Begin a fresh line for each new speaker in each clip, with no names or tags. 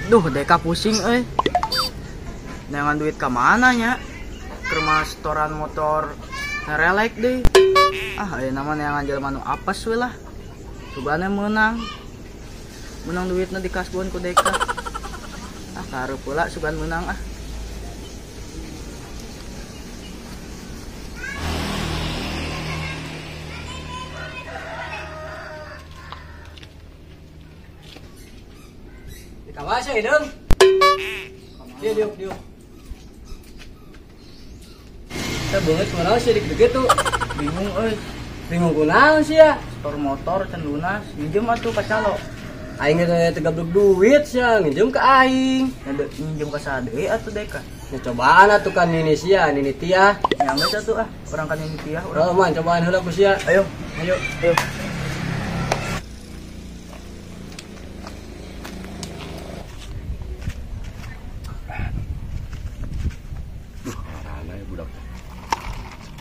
Duh, deka pusing Dengan duit ke mana nya? Ke rumah setoran motor ngerelek deh. Ayo namanya yang anjal manu apes we lah. Cobanya menang duitnya di kasbon ku deka. Karu pula sugan menang
Kawas ya dong. Dia. Kita banget mana sih dikit tuh.
Bingung
Bingung kunaon sih ya.
Setor motor can lunas, minjem atuh ka calo.
Aing teh tegabluk duit sih, nginjem ke aing.
Minjem ka sadeui atuh deka.
Ya cobaan atuh kan Nini sia, Nini Tia.
Yang geus atuh urang kan ini Tia urang.
Man cobaan heula ku sia.
Ayo.
Mana ya budak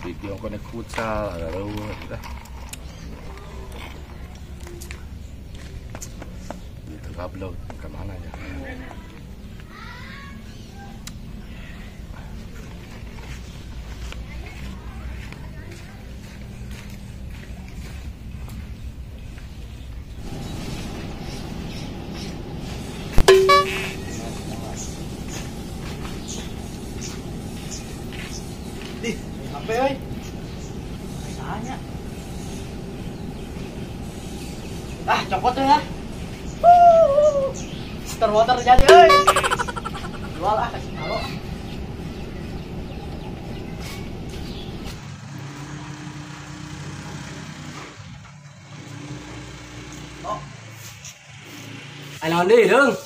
video konek futsal ada rewet dah itu upload kemana ya
HP tanya. Copot tuh ya. Setor motor jadi jual kasih halo.
Ayo deui dong.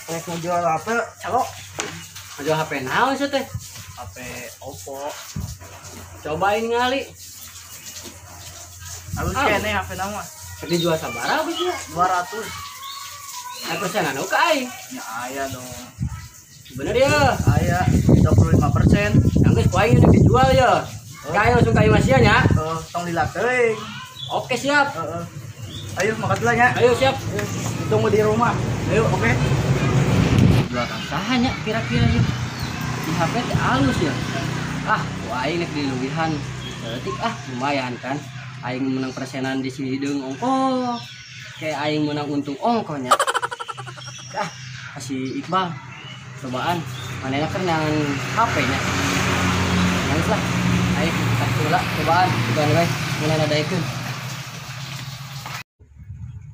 Rek jual HP calo.
Aja HP naon sih teh?
HP Oppo.
Cobain ngali.
Alus kene HP nama.
Dijual sabaraha sih ya?
200.
Persenan oke aing.
Ya aya dong.
Bener ya.
Aya 25%.
Yang geus ku aing udah dijual ya. Kayak langsung kayak Mas nya.
Tong lila teuing.
Oke siap.
Ayo makan dulu nya.
Ayo siap.
Tunggu di rumah.
Ayo
Oke.
jual sahanya kira-kira ya. Di HP teh halus ya. Ku aing nek diluwihan. Detik lumayan kan. Aing menang persenan di sini deung ongko. Kayak aing menang untung ongkonya. Kasih Iqbal cobaan. Manehna kan yang HP-nya. Nangis lah. Aing kasih heula cobaan. Cobaan we. Mun nadaekeun.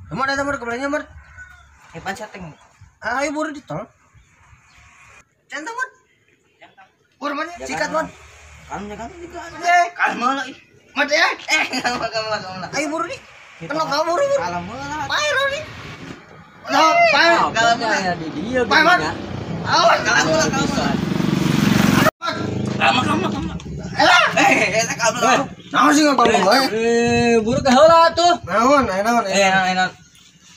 Kamu ada nomor keberanian, Mar? Setting. Ayo buru di tol. Centang, Mon. Buru mana? Sikat, Mon. Kamu juga. Kalem lah. Mati ya? Kamu. Ayo buru nih. Kenapa kamu buru? Kalem lah. Pair nih. No, pair. Kalem lah.
Di dia
Pair, Mon. Awas, kalem lah kamu. Kamu. Kamu. Naon sih ngomong gue?
Buru ke heula tuh.
Naon.
Enak.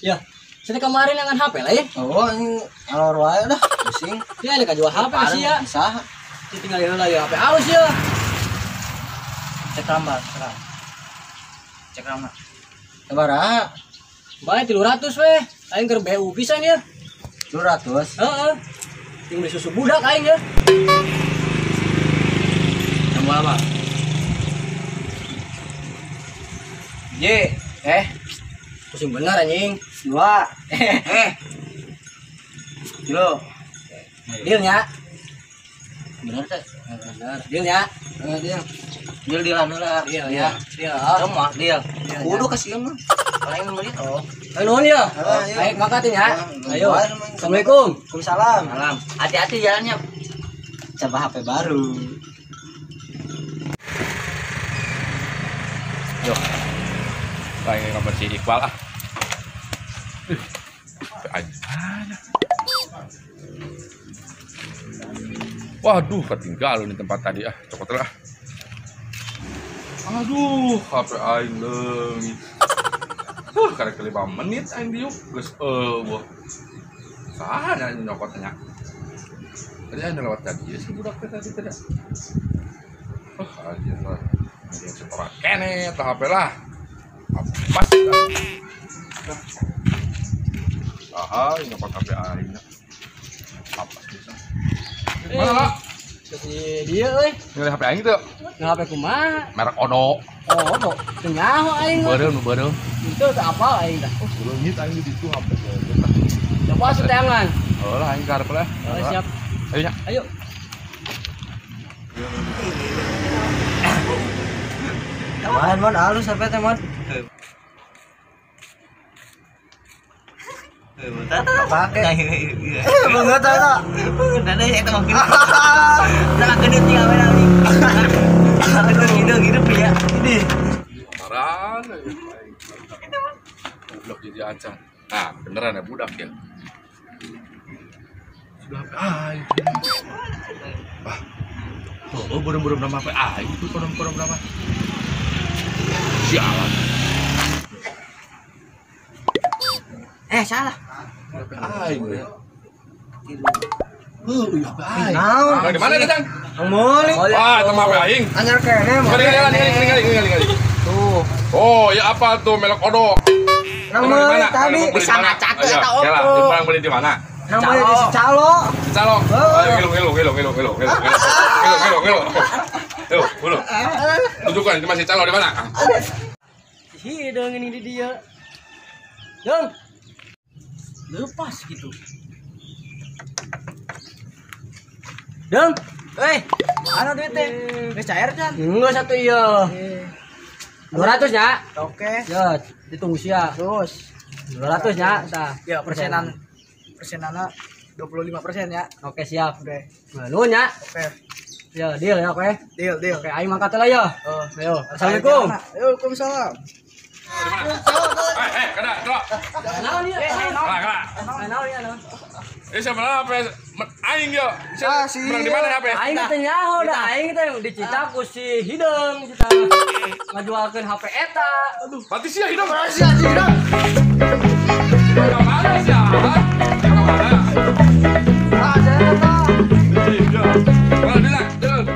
Ya. Sini kemarin dengan HP lah ya.
Oh, ini alor wae dah. Pusing.
Ya ini jual HP sih ya.
Saha?
Tinggal heula ya HP halus ya.
Cek rambar, cek rambar.
Sabaraha? Bae 300 we. Aing keur BU pisan ya.
200.
Heeh. Ting beli susu budak aing ya.
Nambah apa?
Pusing bener anjing.
2. Kilo.
Deal nya.
Bener teh.
Bener. Deal nya.
Deal lah.
Deal ya. Deal.
Semua deal. Kudu kasihan mah. Lain beli toh.
Ayo nuhun ya. Baik makatin ya. Ayo. Assalamualaikum.
Waalaikumsalam. Salam. Hati-hati jalannya. Coba HP baru.
Yo kayak kabar si Iqbal waduh ketinggalan di tempat tadi copot lah. Aduh HP aing leungit. Karek 5 menit aing diuk geus eueuh. Saha nya nyokotnya. Tadi aing lewat tadi ya si budak tadi tidak. Anjir lah. Ini setora kene tah HP lah. Pas. Aha, ini nyokot HP aing. Apa bisa? Mana lah?
Si dia euy.
Nilai HP aing teu.
Ngape kumaha?
Merek Odo.
Oh, Odo. Teu nyaho aing.
Beureum beureum.
Itu teu apa aing dah.
Oh, leungit aing di ditu HP.
Coba setangan.
Oh lah aing karep lah.
Siap.
Ayo nya.
Ayo.
Main mon halus sampai teh mon. Pakai. Bunga tuh tuh. Dana itu mungkin. Jangan genit ya mana nih. Aduh hidup ya. Ini.
Kemaran. Goblok jadi acan. Nah, beneran ya budak ya. Sudah HP aing. Wah. Oh, beureum-beureum nama HP aing itu kodam-kodam nama. Sialan.
Salah.
HP aing. Iya HP aing.
Naon?
Di mana datang?
Muli.
Wah, itu mah HP aing.
Anyar kene mon.
Kali.
Tuh.
Oh, ya apa tuh melek Odo?
Namanya tadi bisa ngacak
ya
atau
ya lah,
apa?
Bang beli di mana?
Namanya di Calo.
Calo. Ayo, gelo. Tunjukkan itu masih calo di mana?
Hidung ini di dia. Dong. Lepas gitu. Dong.
Anu duit teh? Geus cair kan?
Enggak satu iya. 200 nya.
Oke.
Ya, ditunggu sia.
Terus
200 nya tah.
ya persenana 25% ya.
Oke, siap.
Oke.
Nuhun nya.
Oke.
Ya, deal ya, oke.
Deal.
Oke, aing mangkat lah ya. Ayo. Assalamualaikum.
Waalaikumsalam.
Kada.
Naon ieu?
Kada.
Naon ieu?
Siapa lah HP aing yo.
Si
Menang di mana HP?
Aing teh nyaho da aing teh dicita ku si Hideng cita ngajualkeun HP eta. Aduh,
Berarti sia hidup.
Sia hidup.
Mana sia? Mana?
Saya kata.
Iya. Mana bilang? Terus.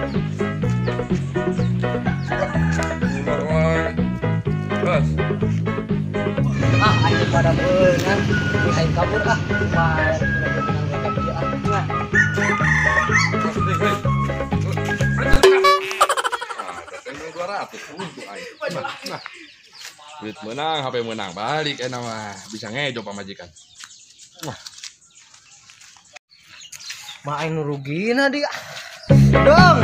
aing pada beungan. Aing kabur ah.
Duit menang, HP menang, balik enak mah bisa ngejo pamajikan. Wah,
Mah aing rugina dia. Dong.